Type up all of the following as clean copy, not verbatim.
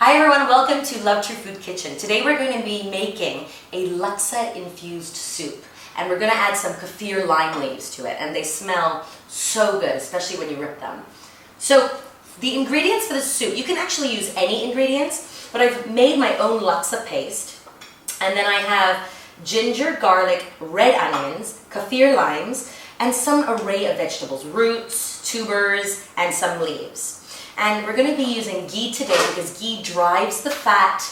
Hi everyone, welcome to Love True Food Kitchen. Today we're going to be making a Laksa infused soup, and we're going to add some kaffir lime leaves to it, and they smell so good, especially when you rip them. So the ingredients for the soup, you can actually use any ingredients, but I've made my own Laksa paste, and then I have ginger, garlic, red onions, kaffir limes, and some array of vegetables, roots, tubers, and some leaves. And we're going to be using ghee today because ghee drives the fat,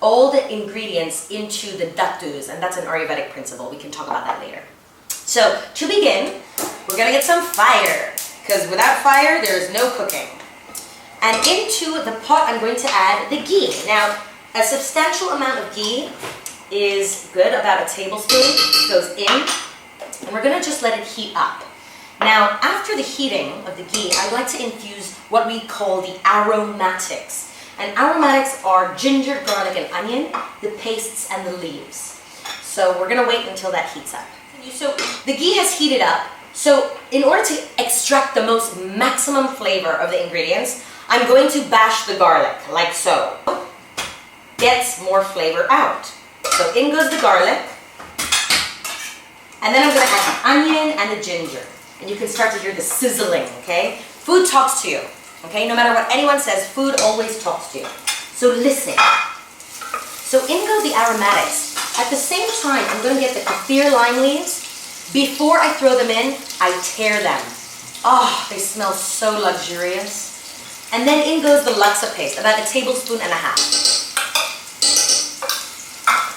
all the ingredients into the dattus, and that's an Ayurvedic principle. We can talk about that later. So to begin, we're going to get some fire, because without fire there is no cooking. And into the pot I'm going to add the ghee. Now, a substantial amount of ghee is good, about a tablespoon goes in, and we're going to just let it heat up. Now, after the heating of the ghee, I like to infuse what we call the aromatics. And aromatics are ginger, garlic, and onion, the pastes, and the leaves. So we're going to wait until that heats up. So the ghee has heated up. So in order to extract the most maximum flavor of the ingredients, I'm going to bash the garlic, like so. Gets more flavor out. So in goes the garlic. And then I'm going to add the onion and the ginger. And you can start to hear the sizzling, okay? Food talks to you, okay? No matter what anyone says, food always talks to you. So listen. So in go the aromatics. At the same time, I'm going to get the kaffir lime leaves. Before I throw them in, I tear them. Oh, they smell so luxurious. And then in goes the Laksa paste, about 1.5 tablespoons.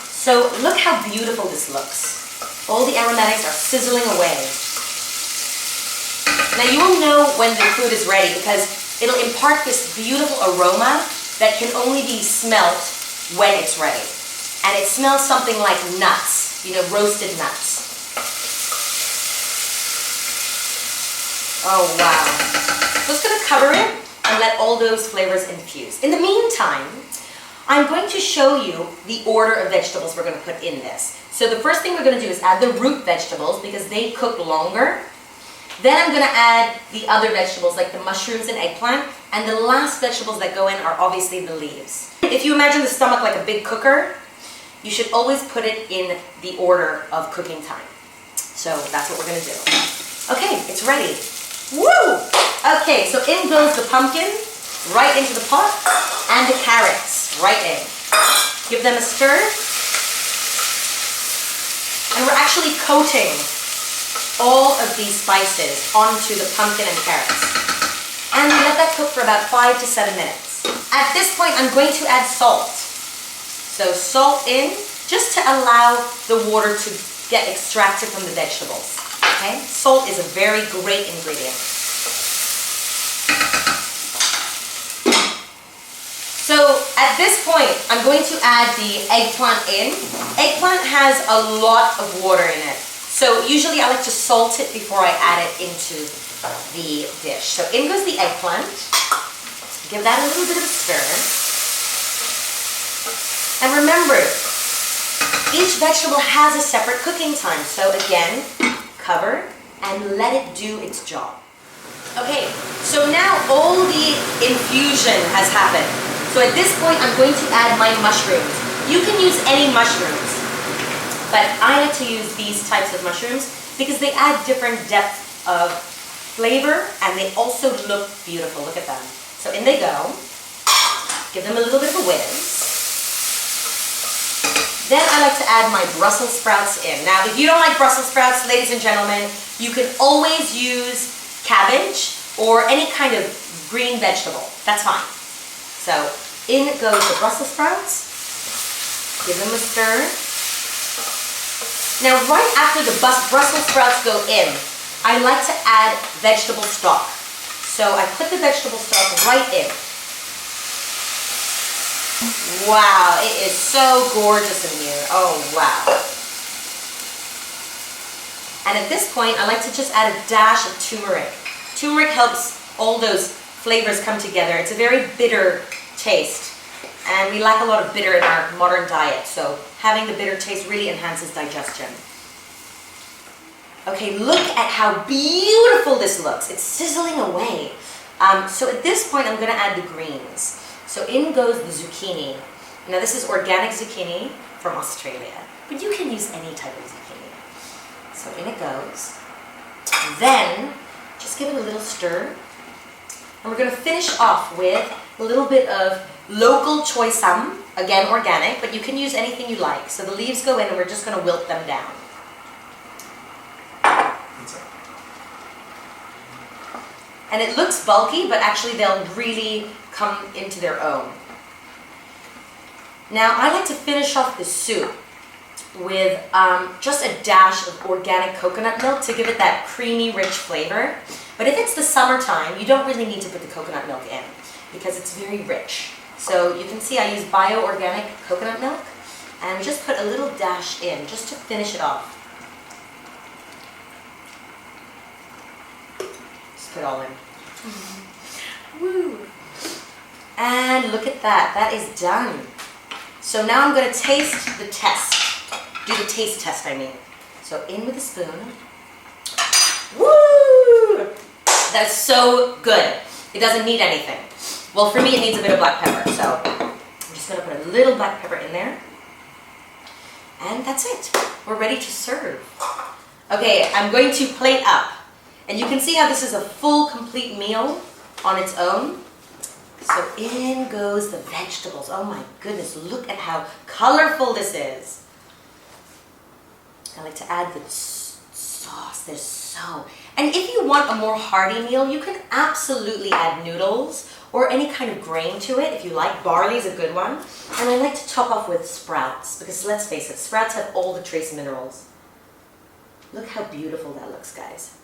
So look how beautiful this looks. All the aromatics are sizzling away. Now you will know when the food is ready because it'll impart this beautiful aroma that can only be smelt when it's ready. And it smells something like nuts, you know, roasted nuts. Oh wow. So I'm just going to cover it and let all those flavors infuse. In the meantime, I'm going to show you the order of vegetables we're going to put in this. So the first thing we're going to do is add the root vegetables because they cook longer. Then I'm going to add the other vegetables like the mushrooms and eggplant, and the last vegetables that go in are obviously the leaves. If you imagine the stomach like a big cooker, you should always put it in the order of cooking time. So that's what we're going to do. Okay, it's ready. Woo! Okay, so in goes the pumpkin, right into the pot, and the carrots, right in. Give them a stir. And we're actually coating all of these spices onto the pumpkin and carrots. And let that cook for about 5 to 7 minutes. At this point, I'm going to add salt. So salt in, just to allow the water to get extracted from the vegetables. Okay? Salt is a very great ingredient. So at this point, I'm going to add the eggplant in. Eggplant has a lot of water in it. So usually I like to salt it before I add it into the dish. So in goes the eggplant. Give that a little bit of a stir. And remember, each vegetable has a separate cooking time. So again, cover and let it do its job. Okay, so now all the infusion has happened. So at this point, I'm going to add my mushrooms. You can use any mushrooms. But I like to use these types of mushrooms because they add different depth of flavor and they also look beautiful. Look at them. So in they go. Give them a little bit of a whiz. Then I like to add my Brussels sprouts in. Now, if you don't like Brussels sprouts, ladies and gentlemen, you can always use cabbage or any kind of green vegetable. That's fine. So in goes the Brussels sprouts. Give them a stir. Now, right after the Brussels sprouts go in, I like to add vegetable stock. So I put the vegetable stock right in. Wow, it is so gorgeous in here. Oh, wow. And at this point, I like to just add a dash of turmeric. Turmeric helps all those flavors come together. It's a very bitter taste. And we lack a lot of bitter in our modern diet, so having the bitter taste really enhances digestion. Okay, look at how beautiful this looks. It's sizzling away. So at this point, I'm going to add the greens. So in goes the zucchini. Now this is organic zucchini from Australia, but you can use any type of zucchini. So in it goes. Then just give it a little stir. And we're going to finish off with a little bit of local choy sam, again organic, but you can use anything you like. So the leaves go in and we're just going to wilt them down. And it looks bulky, but actually they'll really come into their own. Now I like to finish off the soup with just a dash of organic coconut milk to give it that creamy, rich flavor. But if it's the summertime, you don't really need to put the coconut milk in because it's very rich. So you can see I use bio-organic coconut milk, and we just put a little dash in just to finish it off. Just put it all in. Woo! And look at that, that is done. So now I'm going to taste the test. Do the taste test, I mean. So in with a spoon. Woo! That's so good. It doesn't need anything. Well, for me it needs a bit of black pepper, so I'm just going to put a little black pepper in there. And that's it. We're ready to serve. Okay, I'm going to plate up. And you can see how this is a full, complete meal on its own. So in goes the vegetables. Oh my goodness, look at how colorful this is. I like to add the sauce. There's so... And if you want a more hearty meal, you can absolutely add noodles or any kind of grain to it if you like. Barley is a good one. And I like to top off with sprouts because let's face it, sprouts have all the trace minerals. Look how beautiful that looks, guys.